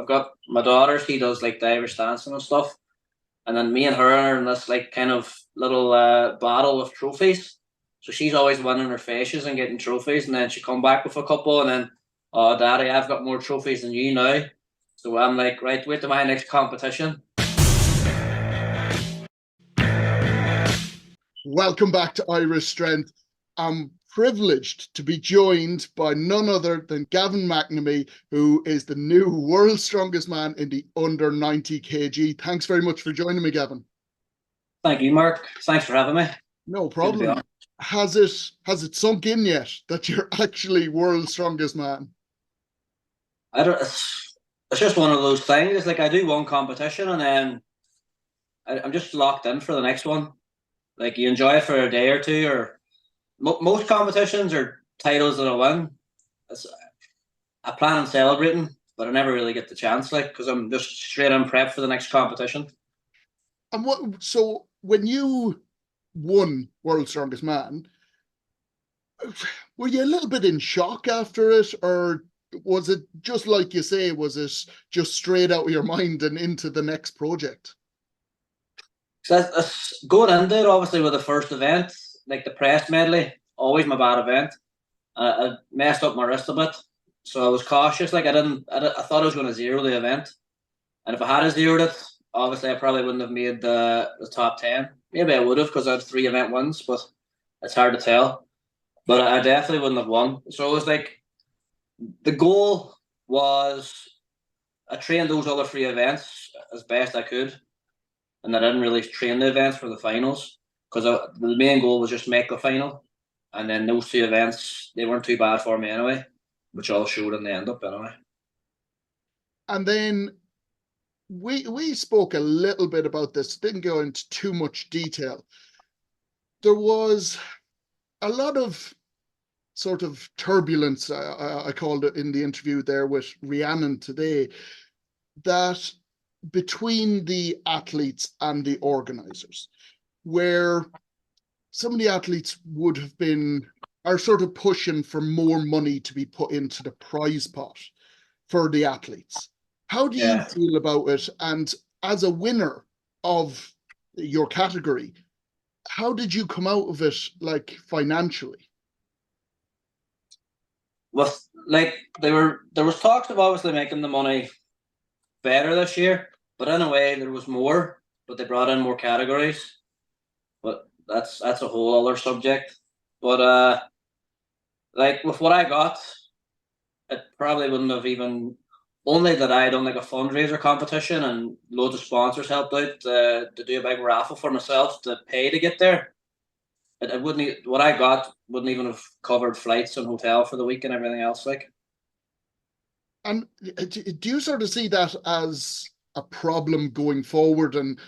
I've got my daughter, she does like the Irish dancing and stuff. And then me and her are in this like kind of little battle of trophies. So she's always winning her fascias and getting trophies. And then she come back with a couple and then, oh, Daddy, I've got more trophies than you now. So I'm like, right, wait till my next competition. Welcome back to Irish Strength. I'm privileged to be joined by none other than Gavin McNamee, who is the new world's strongest man in the under 90 kg. Thanks very much for joining me, Gavin. Thank you, Mark. Thanks for having me. No problem. Has it sunk in yet that you're actually world's strongest man? It's just one of those things. It's like I do one competition and then I'm just locked in for the next one. Like you enjoy it for a day or two, or most competitions or titles that I win. I plan on celebrating, but I never really get the chance, like, because I'm just straight in prep for the next competition. And so when you won World's Strongest Man, were you a little bit in shock after it, or was it just like you say, was it just straight out of your mind and into the next project? So that's going into it, obviously, with the first event, like the press medley, always my bad event. I messed up my wrist a bit, so I was cautious. Like I thought I was going to zero the event, and if I had zeroed it, obviously I probably wouldn't have made the top 10. Maybe I would have because I had 3 event wins, but it's hard to tell. But I definitely wouldn't have won. So it was like the goal was I trained those other 3 events as best I could. And I didn't really train the events for the finals because the main goal was just make the final. And then those 2 events, they weren't too bad for me anyway, which all showed in the end up anyway. And then we spoke a little bit about this, didn't go into too much detail. There was a lot of sort of turbulence, I called it in the interview there with Rhiannon today, that between the athletes and the organizers, where some of the athletes are sort of pushing for more money to be put into the prize pot for the athletes. How do you feel about it? And as a winner of your category, how did you come out of it, like, financially? Well, like there was talks of obviously making the money better this year, but in a way there was more, but they brought in more categories. But that's a whole other subject. But like with what I got, it probably wouldn't have even, only that I done like a fundraiser competition and loads of sponsors helped out to do a big raffle for myself to pay to get there. It wouldn't, what I got wouldn't even have covered flights and hotel for the week and everything else. Like, and do you sort of see that as a problem going forward and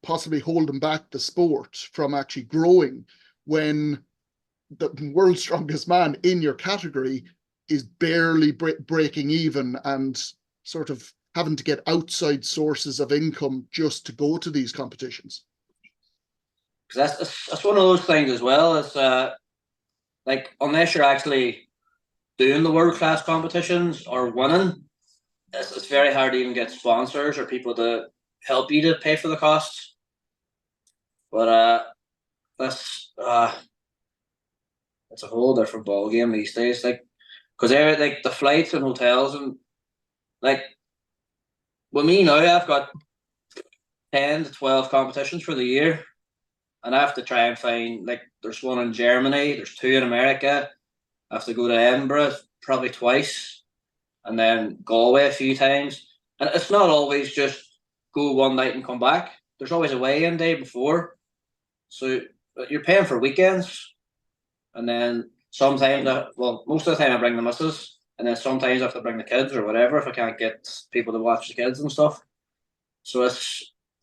possibly holding back the sport from actually growing when the world's strongest man in your category is barely breaking even and sort of having to get outside sources of income just to go to these competitions? That's one of those things as well. It's like, unless you're actually doing the world class competitions or winning, it's very hard to even get sponsors or people to help you to pay for the costs. But that's it's a whole different ball game these days. Like, because like the flights and hotels and like with me now, I've got 10 to 12 competitions for the year. And I have to try and find, like, there's one in Germany, there's 2 in America. I have to go to Edinburgh probably twice, and then Galway a few times. And it's not always just go one night and come back. There's always a weigh-in day before. So you're paying for weekends. And then sometimes, most of the time I bring the missus, and then sometimes I have to bring the kids or whatever if I can't get people to watch the kids and stuff. So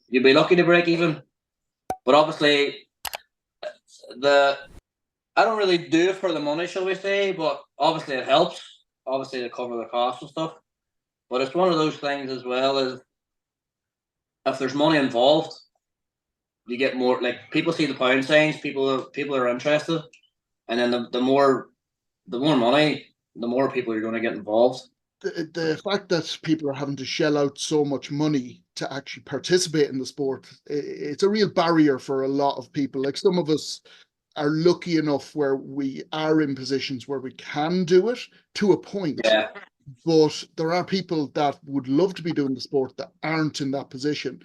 you'd be lucky to break even. But obviously, I don't really do it for the money, shall we say, but obviously it helps, obviously, to cover the costs and stuff. But it's one of those things as well, as if there's money involved, you get more, like, people see the pound signs, people are interested, and then the more money, the more people you're going to get involved. the fact that people are having to shell out so much money to actually participate in the sport, it's a real barrier for a lot of people. Like some of us are lucky enough where we are in positions where we can do it to a point. Yeah. But there are people that would love to be doing the sport that aren't in that position.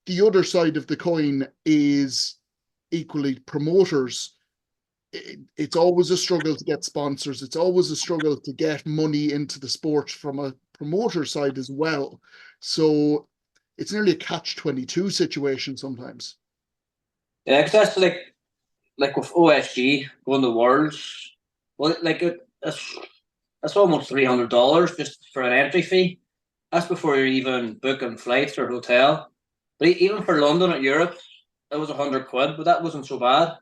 The other side of the coin is equally promoters. It's always a struggle to get sponsors. It's always a struggle to get money into the sport from a promoter side as well. So it's nearly a catch-22 situation sometimes. Yeah, because that's like with OSG going to Worlds, well, like that's almost $300 just for an entry fee. That's before you're even booking flights or hotel. But even for London or Europe, it was £100, but that wasn't so bad.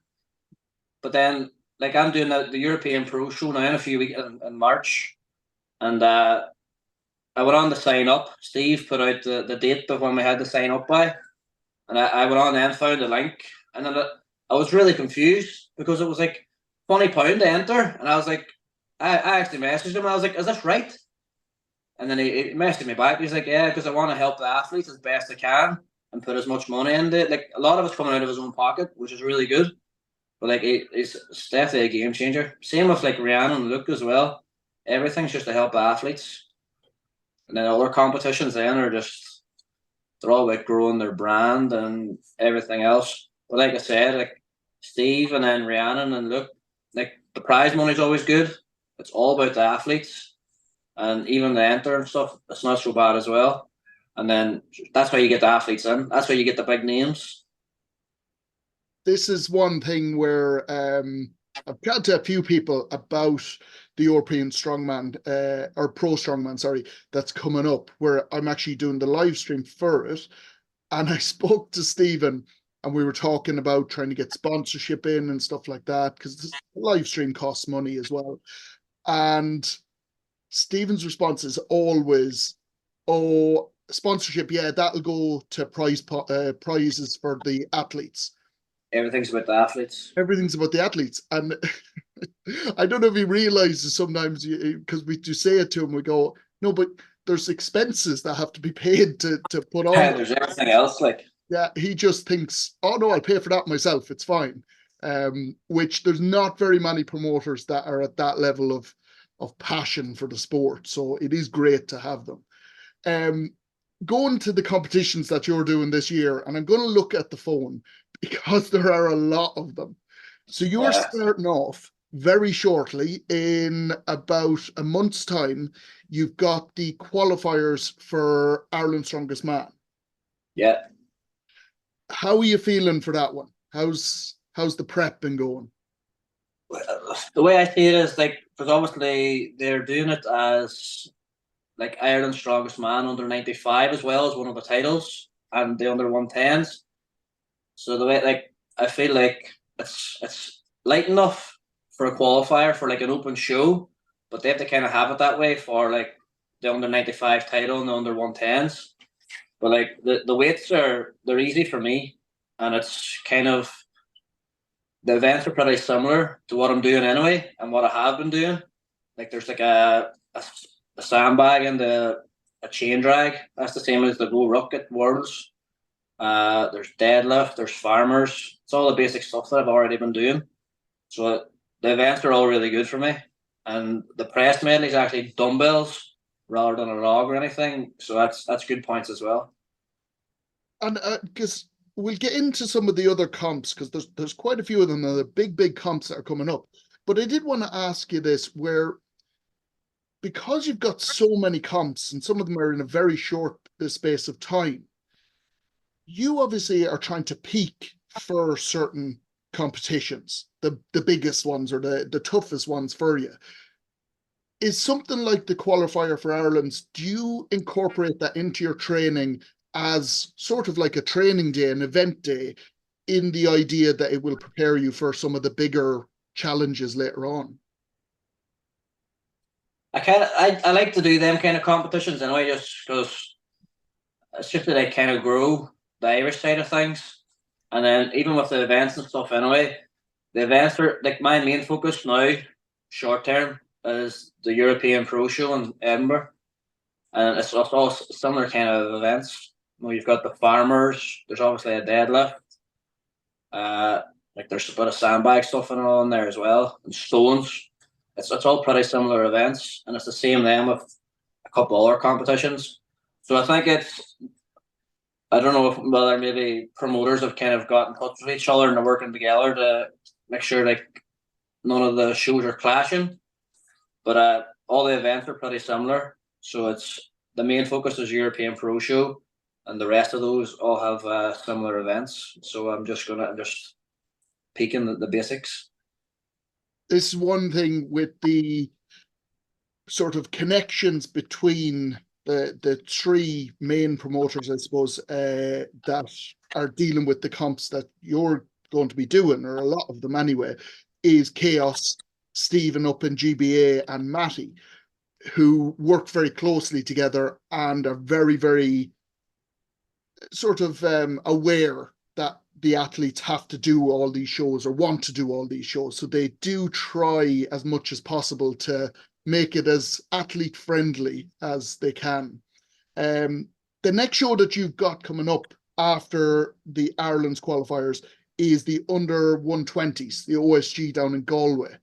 But then, like I'm doing the European Pro Show now in a few weeks in March, and I went on to sign up. Steve put out the date of when we had to sign up by, and I went on and found the link, and then I was really confused because it was like £20 to enter, and I was like, I actually messaged him. I was like, "Is this right?" And then he messaged me back. He's like, "Yeah, because I want to help the athletes as best I can and put as much money into it. Like a lot of it's coming out of his own pocket, which is really good. But like it's definitely a game changer. Same with like Rhiannon and Luke as well. Everything's just to help the athletes. And then other competitions then are just they're all about growing their brand and everything else. But like I said, like Steve and then Rhiannon and Luke, like the prize money's always good. It's all about the athletes. And even the enter and stuff, it's not so bad as well. And then that's how you get the athletes in. That's how you get the big names. This is one thing where I've chatted to a few people about the European Strongman, or Pro Strongman, sorry, that's coming up, where I'm actually doing the live stream for it. And I spoke to Stephen, and we were talking about trying to get sponsorship in and stuff like that, because the live stream costs money as well. And Stephen's response is always, "Oh, sponsorship, yeah, that'll go to prizes for the athletes." Everything's about the athletes. Everything's about the athletes. And I don't know if he realizes sometimes, because we do say it to him, we go, "No, but there's expenses that have to be paid to put on." Yeah, there's everything else. Like, yeah, he just thinks, "Oh no, I'll pay for that myself. It's fine." Which there's not very many promoters that are at that level of passion for the sport. So it is great to have them. Going to the competitions that you're doing this year, and I'm going to look at the phone because there are a lot of them. So you're starting off very shortly in about a month's time. You've got the qualifiers for Ireland's Strongest Man. Yeah. How are you feeling for that one? How's the prep been going? The way I see it is like, because obviously they're doing it as like Ireland's Strongest Man under 95 as well as one of the titles and the under 110s. So the way, like, I feel like it's light enough for a qualifier for like an open show, but they have to kind of have it that way for like the under 95 title and the under 110s. But like the weights they're easy for me, and it's kind of the events are pretty similar to what I'm doing anyway and what I have been doing. Like there's like a sandbag and a chain drag. That's the same as the low ruck at Worlds. There's deadlift, there's farmers. It's all the basic stuff that I've already been doing. So the events are all really good for me. And the press medley is actually dumbbells rather than a log or anything. So that's good points as well. And because we'll get into some of the other comps, because there's quite a few of them, the big comps that are coming up. But I did want to ask you this, where because you've got so many comps and some of them are in a very short space of time, you obviously are trying to peak for certain competitions, the biggest ones or the toughest ones for you. Is something like the qualifier for Ireland's, do you incorporate that into your training as sort of like a training day, an event day, in the idea that it will prepare you for some of the bigger challenges later on? I like to do them kind of competitions anyway, just because it's just that I kind of grow the Irish side of things. And then even with the events and stuff anyway, the events are like my main focus now, short term, is the European Pro Show in Edinburgh. And it's all similar kind of events. You know, you've got the farmers. There's obviously a deadlift. Like there's a bit of sandbag stuff in on there as well, and stones. It's all pretty similar events, and it's the same then with a couple other competitions. So I think I don't know whether maybe promoters have kind of got in touch with each other and are working together to make sure like none of the shows are clashing. But all the events are pretty similar. So it's the main focus is European Pro Show, and the rest of those all have similar events. So I'm just peeking the basics. This is one thing with the sort of connections between the three main promoters, I suppose, that are dealing with the comps that you're going to be doing, or a lot of them anyway, is Chaos, Stephen up in GBA, and Matty, who work very closely together and are very, very sort of aware that the athletes have to do all these shows or want to do all these shows. So they do try as much as possible to make it as athlete friendly as they can. The next show that you've got coming up after the Ireland's qualifiers is the under 120s, the OSG down in Galway.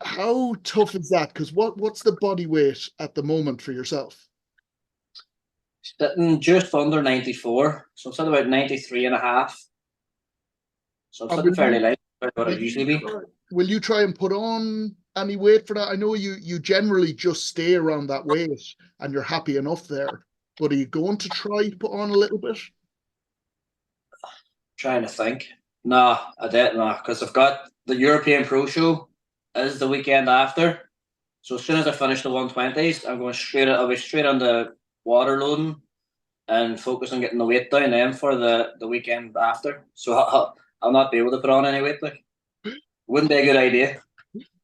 How tough is that? Because what's the body weight at the moment for yourself? Sitting just under 94, so I'm sitting about 93 and a half. So I'm sitting fairly light, about what I usually be. Will you try and put on any weight for that? I know you generally just stay around that weight and you're happy enough there, but are you going to try to put on a little bit? Trying to think. No, I didn't, no, because I've got the European Pro Show is the weekend after. So as soon as I finish the 120s, I'll be straight on the water loading and focus on getting the weight down then for the weekend after. So I'll not be able to put on any weight. Like, wouldn't be a good idea.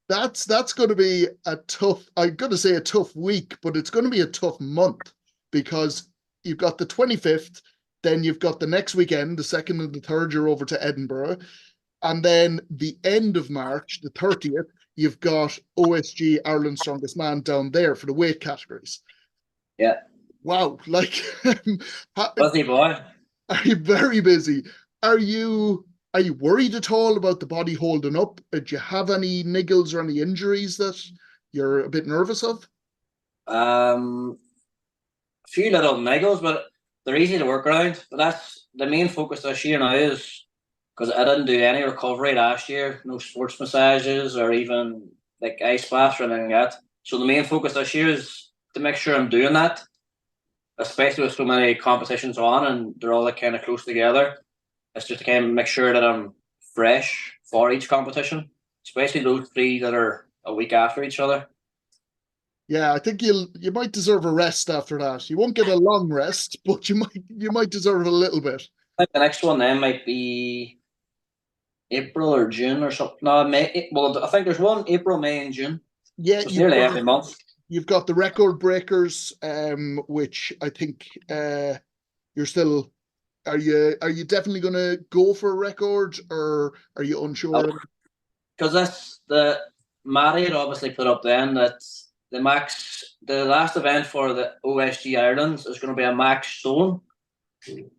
That's going to be I'm going to say a tough week, but it's going to be a tough month because you've got the 25th, then you've got the next weekend, the 2nd and the 3rd, you're over to Edinburgh. And then the end of March, the 30th, you've got OSG Ireland's Strongest Man down there for the weight categories. Yeah. Wow. Like, busy boy. Are you very busy? Are you worried at all about the body holding up? Do you have any niggles or any injuries that you're a bit nervous of? A few little niggles, but they're easy to work around. But that's the main focus this year now is because I didn't do any recovery last year, no sports massages or even like ice baths or anything like that. So the main focus this year is to make sure I'm doing that, especially with so many competitions on and they're all like kind of close together. It's just to kind of make sure that I'm fresh for each competition, especially those three that are a week after each other. Yeah, I think you might deserve a rest after that. You won't get a long rest, but you might deserve a little bit. I think the next one then might be April or June or something. No, May. Well, I think there's one April, May, and June. Yeah, so it's nearly every month. You've got the record breakers, which I think you're still. Are you definitely going to go for a record, or are you unsure? Because that's the Matty had obviously put up then that the last event for the OSG Ireland is going to be a max stone.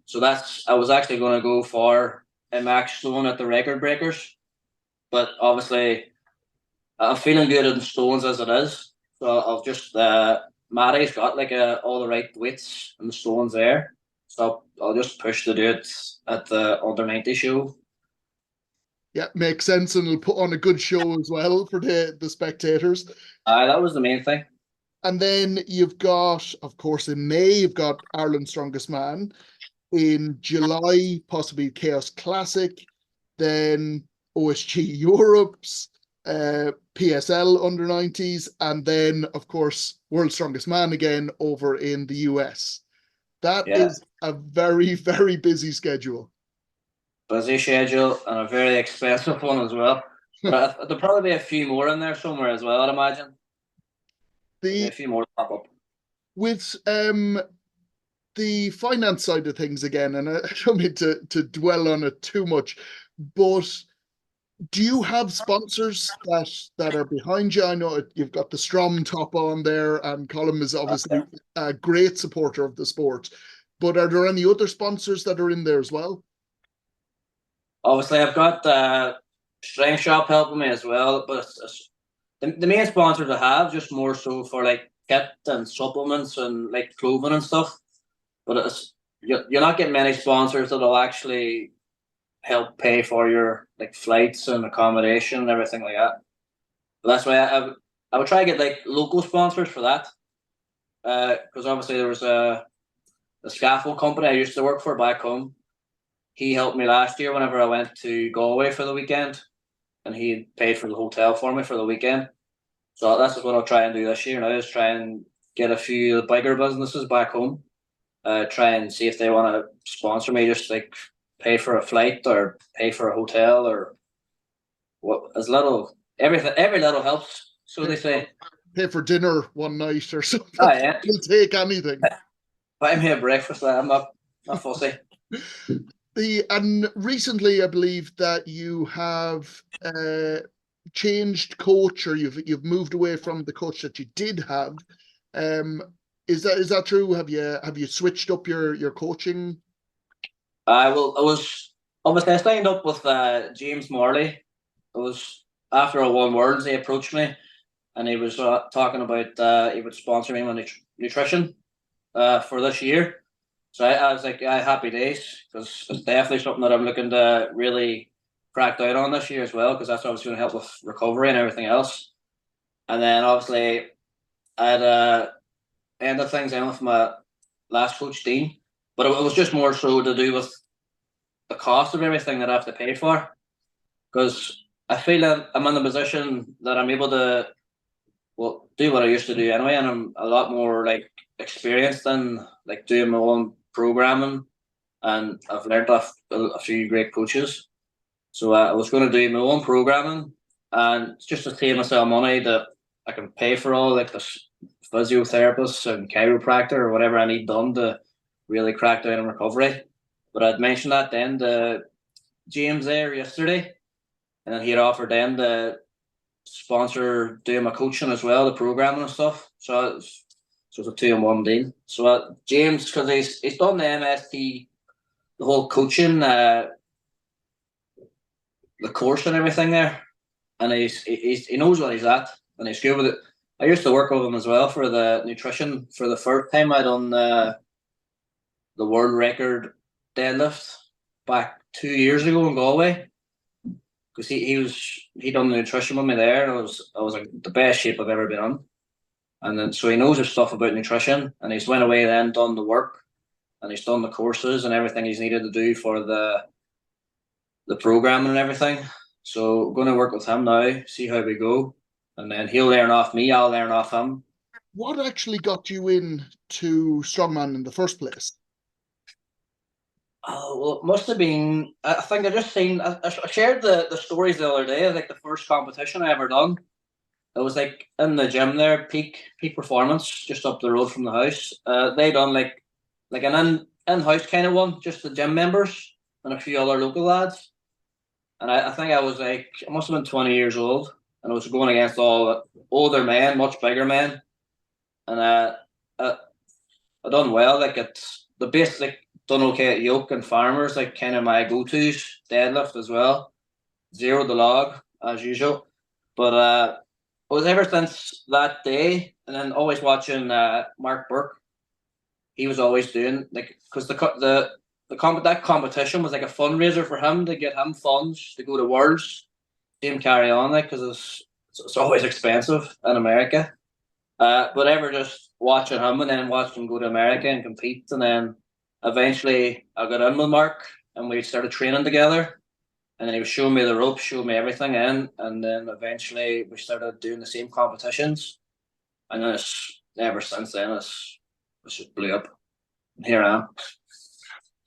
So I was actually going to go for a max stone at the record breakers, but obviously I'm feeling good in stones as it is. So I'll just Matty's got like all the right weights and the stones there. So I'll just push to do it at the under 90 show. Yeah, makes sense, and it'll put on a good show as well for the spectators. That was the main thing. And then you've got, of course, in May, you've got Ireland's Strongest Man. In July, possibly Chaos Classic. Then OSG Europe's, PSL under 90s. And then, of course, World's Strongest Man again over in the US. That is a very, very busy schedule. Busy schedule and a very expensive one as well. But there'll probably be a few more in there somewhere as well, I'd imagine. A few more pop up. With the finance side of things again, and I don't mean to dwell on it too much, but Do you have sponsors that are behind you? I know you've got the Strom top on there, and Colin is obviously a great supporter of the sport. But are there any other sponsors that are in there as well? Obviously, I've got Strength Shop helping me as well, but the main sponsors I have just more so for like kit and supplements and like clothing and stuff. But you're not getting many sponsors that'll actually help pay for your like flights and accommodation and everything like that. But that's why I would try to get like local sponsors for that. Because obviously there was a scaffold company I used to work for back home. He helped me last year whenever I went to Galway for the weekend, and he paid for the hotel for me for the weekend. So that's what I'll try and do this year now, is try and get a few bigger businesses back home. Try and see if they want to sponsor me, just like pay for a flight or pay for a hotel or what, as little, everything, every little helps, so they say. Pay for dinner one night or something. Oh yeah, You'll take anything. buy me a breakfast. I'm not fussy. And recently, I believe that you have changed coach, or you've moved away from the coach that you did have. Is that true? Have you switched up your coaching? I was obviously I signed up with James Morley. It was after I won Worlds. He approached me, and he was talking about he would sponsor me with nutrition for this year. So I was like, yeah, happy days, because it's definitely something that I'm looking to really crack down on this year as well, because that's obviously going to help with recovery and everything else. And then obviously I had ended things in with my last coach, Dean, but it was just more so to do with the cost of everything that I have to pay for, because I feel that I'm in the position that I'm able to do what I used to do anyway, and I'm a lot more like experienced in like doing my own programming, and I've learned off a few great coaches. So I was going to do my own programming, and just to save myself money that I can pay for all like the physiotherapists and chiropractor or whatever I need done to really crack down on recovery. But I'd mentioned that then to James there yesterday, and then he had offered then to sponsor doing my coaching as well, the programming and stuff. So it's a 2-in-1 deal. So James, because he's done the MST, the whole coaching, the course and everything there, and he knows what he's at, and he's good with it. I used to work with him as well for the nutrition. For the first time I done the world record deadlift back 2 years ago in Galway, because he done the nutrition with me there, and I was like the best shape I've ever been in. And then so he knows his stuff about nutrition, and he's went away then, done the work, and he's done the courses and everything he's needed to do for the programming and everything. So I'm going to work with him now, see how we go, and then he'll learn off me, I'll learn off him. What actually got you into Strongman in the first place? Oh, well, it must have been, I think I just seen, I shared the stories the other day, like the first competition I ever done. It was like in the gym there, peak performance, just up the road from the house. They done like an in-house kind of one, just the gym members and a few other local lads. And I think I was like, I must have been 20 years old, and I was going against all older men, much bigger men. And I done well. Like it's the basic, like done okay at yoke and farmers, like kind of my go-tos. Deadlift as well, zero the log as usual. But it was ever since that day, and then always watching Mark Burke. He was always doing like, because that competition was like a fundraiser for him to get him funds to go to Worlds, see him carry on, like, because it's always expensive in America. But ever just watching him and then watching him go to America and compete, and then eventually I got in with Mark and we started training together. And then he was showing me the ropes, showing me everything in, and then eventually we started doing the same competitions. And then ever since then it's just blew up. And here I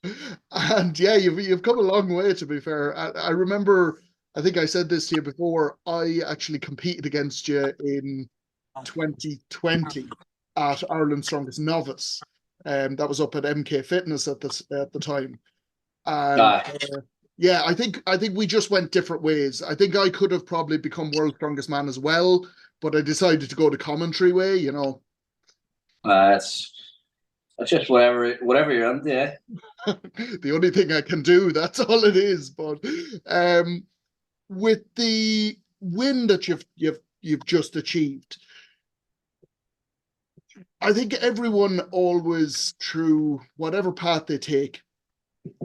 am. And yeah, you've come a long way, to be fair. I remember, I think I said this to you before, I actually competed against you in 2020 at Ireland's Strongest Novice. That was up at MK Fitness at the time. And Yeah, I think we just went different ways. I think I could have probably become world's strongest man as well, but I decided to go the commentary way, you know. It's just whatever you're into, yeah. The only thing I can do, that's all it is. But with the win that you've just achieved, I think everyone always, through whatever path they take,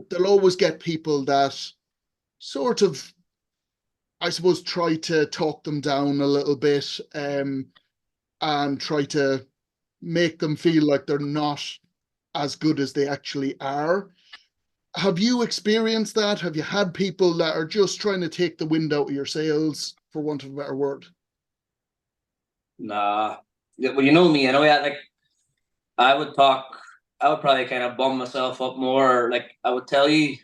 they'll always get people that sort of, I suppose, try to talk them down a little bit, and try to make them feel like they're not as good as they actually are. Have you experienced that? Have you had people that are just trying to take the wind out of your sails, for want of a better word? Nah. Well, you know me, I know, yeah, like I would probably kind of bum myself up more. Like I would tell you,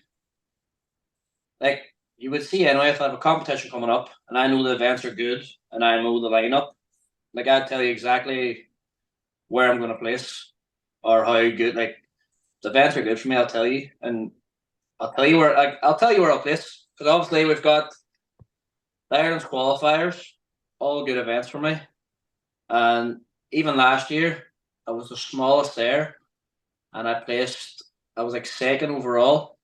like you would see anyway, if I have a competition coming up and I know the events are good and I know the lineup, like I'd tell you exactly where I'm going to place or how good, like the events are good for me. I'll tell you, and I'll tell you where I'll place, because obviously we've got the Ireland's qualifiers, all good events for me. And even last year, I was the smallest there, and I was like second overall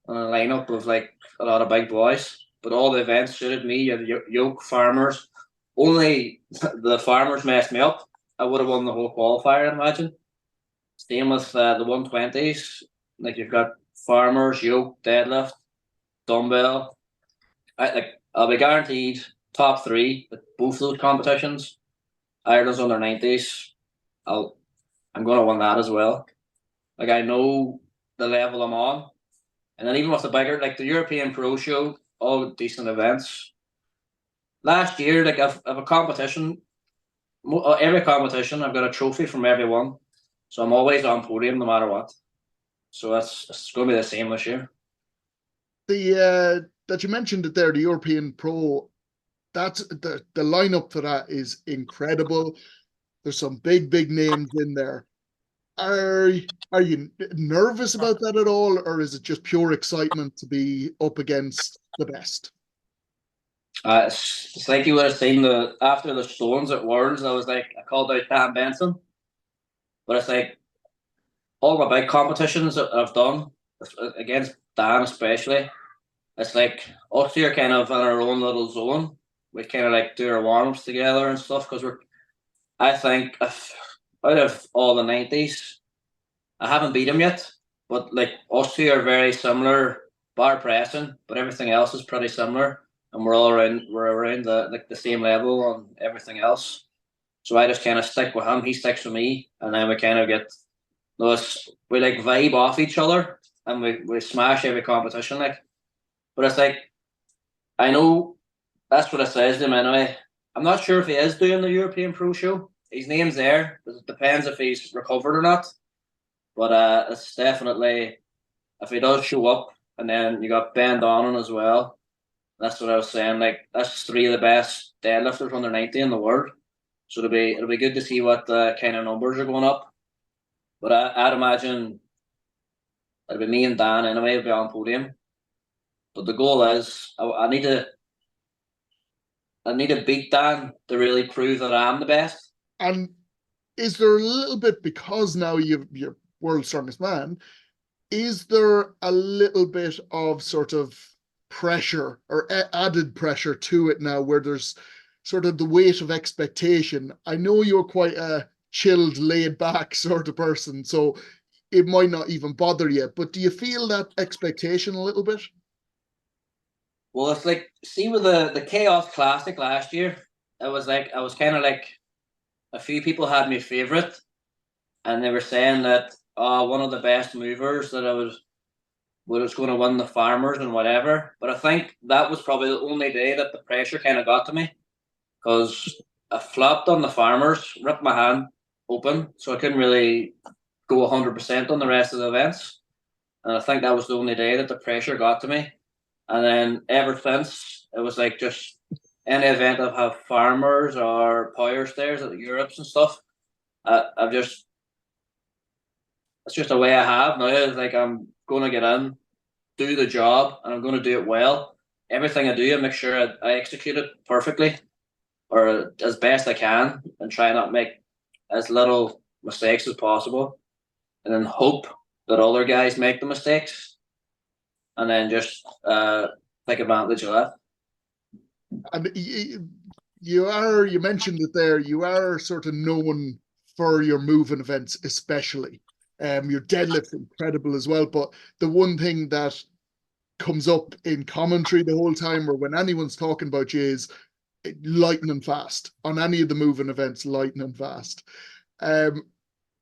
on a lineup of like a lot of big boys. But all the events suited me. You had yoke farmers. Only the farmers messed me up. I would have won the whole qualifier, I imagine. Same with the 120s. Like you've got farmers, yoke, deadlift, dumbbell. I'll be guaranteed top three at both those competitions. Ireland's under 90s. I'm going to win that as well. Like I know the level I'm on, and then even with the bigger, like the European Pro Show, all decent events. Last year, like I've a competition, every competition I've got a trophy from everyone, so I'm always on podium no matter what. So it's going to be the same this year. The that you mentioned it there, the European Pro, that's the lineup for that is incredible. There's some big names in there. Are you nervous about that at all, or is it just pure excitement to be up against the best? It's like you would have seen after the Stones at Worlds. I called out Dan Benson, but it's like all my big competitions that I've done against Dan especially. It's like us here kind of in our own little zone. We kind of like do our warm ups together and stuff because I think if out of all the 90s, I haven't beat him yet, but like us two are very similar bar pressing, but everything else is pretty similar, and we're around the same level on everything else. So I just kind of stick with him, he sticks with me, and then we kind of get those, we like vibe off each other, and we smash every competition like. But it's like I know that's what it says to him anyway. I'm not sure if he is doing the European Pro Show. His name's there. It depends if he's recovered or not. But it's definitely, if he does show up, and then you got Ben Donnan as well. That's what I was saying. Like that's three of the best deadlifters under 90 in the world. So it'll be good to see what kind of numbers are going up. But I'd imagine it'll be me and Dan anyway. Will be on podium. But the goal is I need to beat Dan to really prove that I'm the best. And is there a little bit, because now you're world's strongest man, is there a little bit of sort of pressure or added pressure to it now, where there's sort of the weight of expectation? I know you're quite a chilled, laid back sort of person, so it might not even bother you, but do you feel that expectation a little bit? Well, it's like, see with the Chaos Classic last year, it was like I was kind of like a few people had me favorite, and they were saying that one of the best movers that I was going to win the farmers and whatever. But I think that was probably the only day that the pressure kind of got to me, because I flopped on the farmers, ripped my hand open, so I couldn't really go 100% on the rest of the events. And I think that was the only day that the pressure got to me. And then ever since, it was like just any event I've had farmers or power stairs at the Europes and stuff. I've just It's just a way I have now. It's like I'm going to get in, do the job and I'm going to do it well, everything I do, I make sure I execute it perfectly or as best I can and try not make as little mistakes as possible, and then hope that other guys make the mistakes and then just take advantage of that. And you mentioned it there, you are sort of known for your moving events, especially. Your deadlift incredible as well. But the one thing that comes up in commentary the whole time, or when anyone's talking about you, is lightning fast on any of the moving events, lightning fast.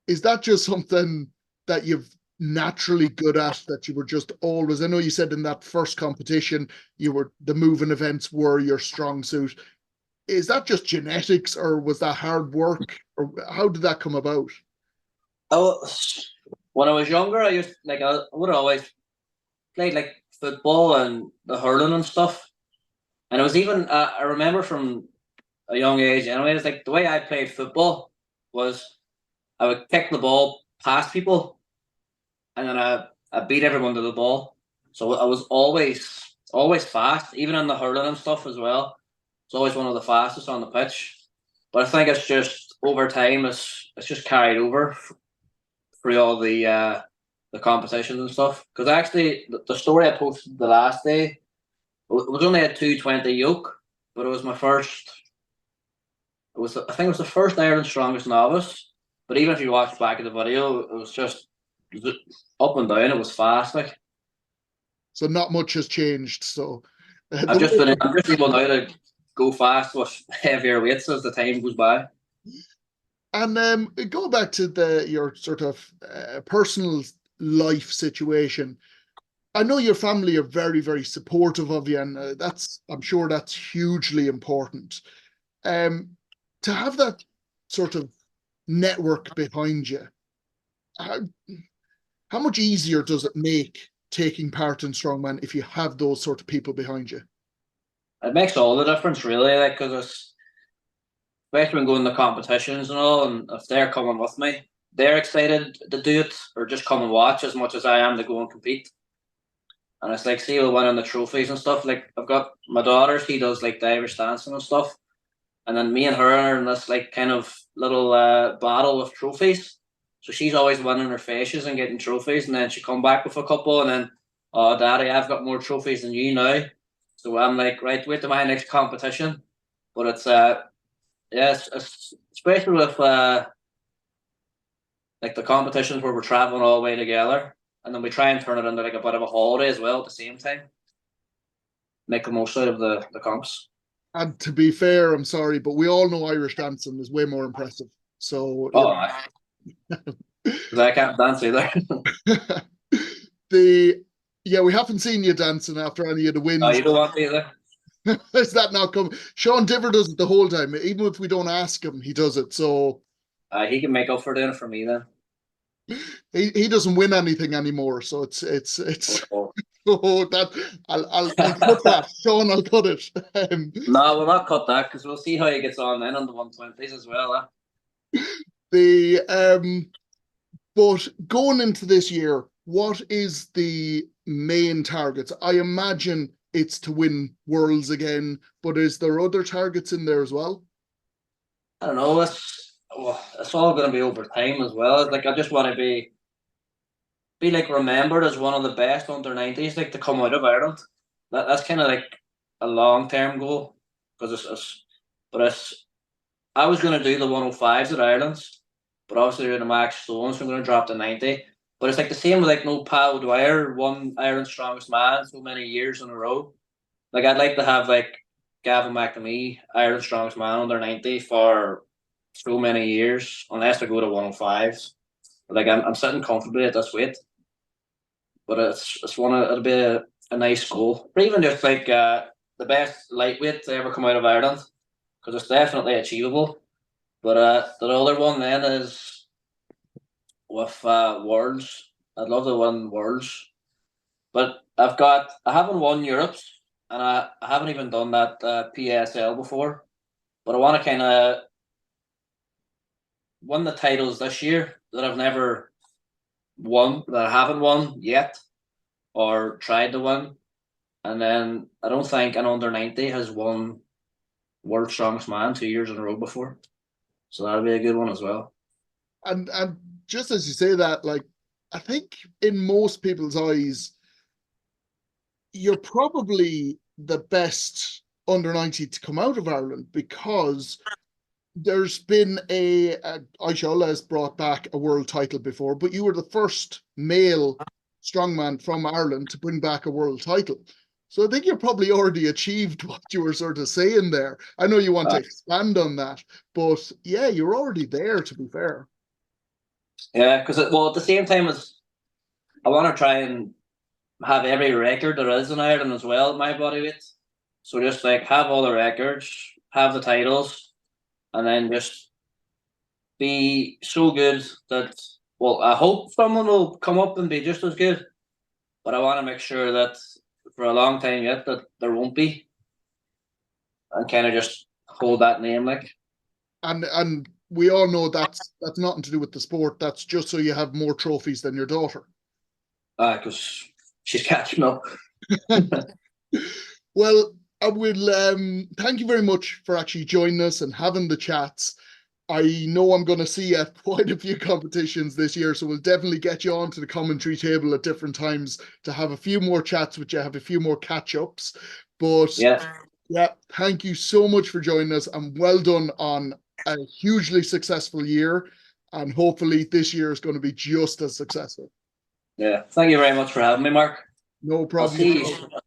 Is that just something that you've naturally good at, that you were just always, I know you said in that first competition the moving events were your strong suit. Is that just genetics, or was that hard work, or how did that come about? Oh, when I was younger, I would always played like football and the hurling and stuff, and it was even I remember from a young age anyway, it's like the way I played football was I would kick the ball past people and then I beat everyone to the ball. So I was always fast, even in the hurling and stuff as well. It's always one of the fastest on the pitch. But I think it's just over time it's just carried over through all the competitions and stuff. Because actually the story I posted the last day, it was only a 220 yoke, but it was my first. I think it was the first Ireland's strongest novice. But even if you watch back at the video, it was just up and down. It was fast, like. So not much has changed. So I'm just able now to go fast with heavier weights as the time goes by. And go back to your sort of personal life situation. I know your family are very, very supportive of you, and I'm sure that's hugely important. To have that sort of network behind you, how much easier does it make taking part in Strongman if you have those sort of people behind you? It makes all the difference, really, like, because especially when going to competitions and all, and if they're coming with me, they're excited to do it or just come and watch as much as I am to go and compete. And it's like, see, we're winning the trophies and stuff. Like, I've got my daughter, she does like the Irish dancing and stuff. And then me and her are in this like kind of little battle of trophies. So she's always winning her fascias and getting trophies. And then she come back with a couple. And then, oh, Daddy, I've got more trophies than you now. So I'm like, right, wait to my next competition. But it's, it's especially with like the competitions where we're traveling all the way together. And then we try and turn it into like a bit of a holiday as well at the same time. Make the most out of the comps. And to be fair, I'm sorry, but we all know Irish dancing is way more impressive. So, because I can't dance either. We haven't seen you dancing after any of the wins. Oh, you don't want to either. Is that not coming? Sean Diver does it the whole time. Even if we don't ask him, he does it. So he can make up for doing it for me then. He doesn't win anything anymore. So it's oh, that I'll cut that. Sean, I'll cut it. No, we'll not cut that because we'll see how he gets on then on the 120s as well. But going into this year, what is the main targets? I imagine it's to win Worlds again, but is there other targets in there as well? I don't know. It's all going to be over time as well. Like, I just want to be like remembered as one of the best under 90s, like to come out of Ireland. That's kind of like a long term goal because I was going to do the 105s at Ireland's, but obviously doing the max stones, so I'm going to drop to 90. But it's like the same with like no Pal Dwyer won Ireland's strongest man so many years in a row. Like, I'd like to have like Gavin McNamee, Ireland's strongest man under 90 for so many years, unless I go to 105s. Like, I'm sitting comfortably at this weight, but it'll be a nice goal. Or even just like the best lightweight to ever come out of Ireland, because it's definitely achievable. But the other one then is with Worlds. I'd love to win Worlds, but I haven't won Europe's, and I haven't even done that PSL before. But I want to kind of win the titles this year that I've never won, that I haven't won yet. or tried to win. And then I don't think an under 90 has won World's Strongest Man 2 years in a row before. So that'll be a good one as well. And just as you say that, like, I think in most people's eyes, you're probably the best under 90 to come out of Ireland, because there's been Aisha has brought back a world title before, but you were the first male strongman from Ireland to bring back a world title. So I think you're probably already achieved what you were sort of saying there. I know you want to expand on that, but yeah, you're already there, to be fair. Yeah, because at the same time as I want to try and have every record there is in Ireland as well at my body weight. So just like have all the records, have the titles, and then just be so good that, well, I hope someone will come up and be just as good. But I want to make sure that for a long time yet that there won't be. And kind of just hold that name, like. And we all know that's nothing to do with the sport. That's just so you have more trophies than your daughter. Because she's catching up. Well, I will thank you very much for actually joining us and having the chats. I know I'm going to see you at quite a few competitions this year, so we'll definitely get you onto the commentary table at different times to have a few more chats with you, have a few more catch-ups. But yeah, thank you so much for joining us, and well done on a hugely successful year, and hopefully this year is going to be just as successful. Yeah, thank you very much for having me, Mark. No problem. I'll see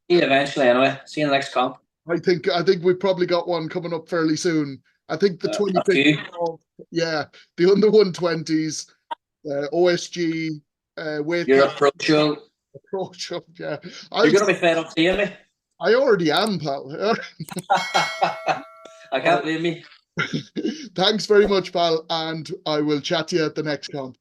you eventually anyway. See you in the next comp. I think we've probably got one coming up fairly soon. I think the 25th of, the under 120s, OSG, weight. You're a pro show. Yeah. You're going to be fed up seeing me. I already am, pal. I can't blame me. Thanks very much, pal, and I will chat to you at the next comp.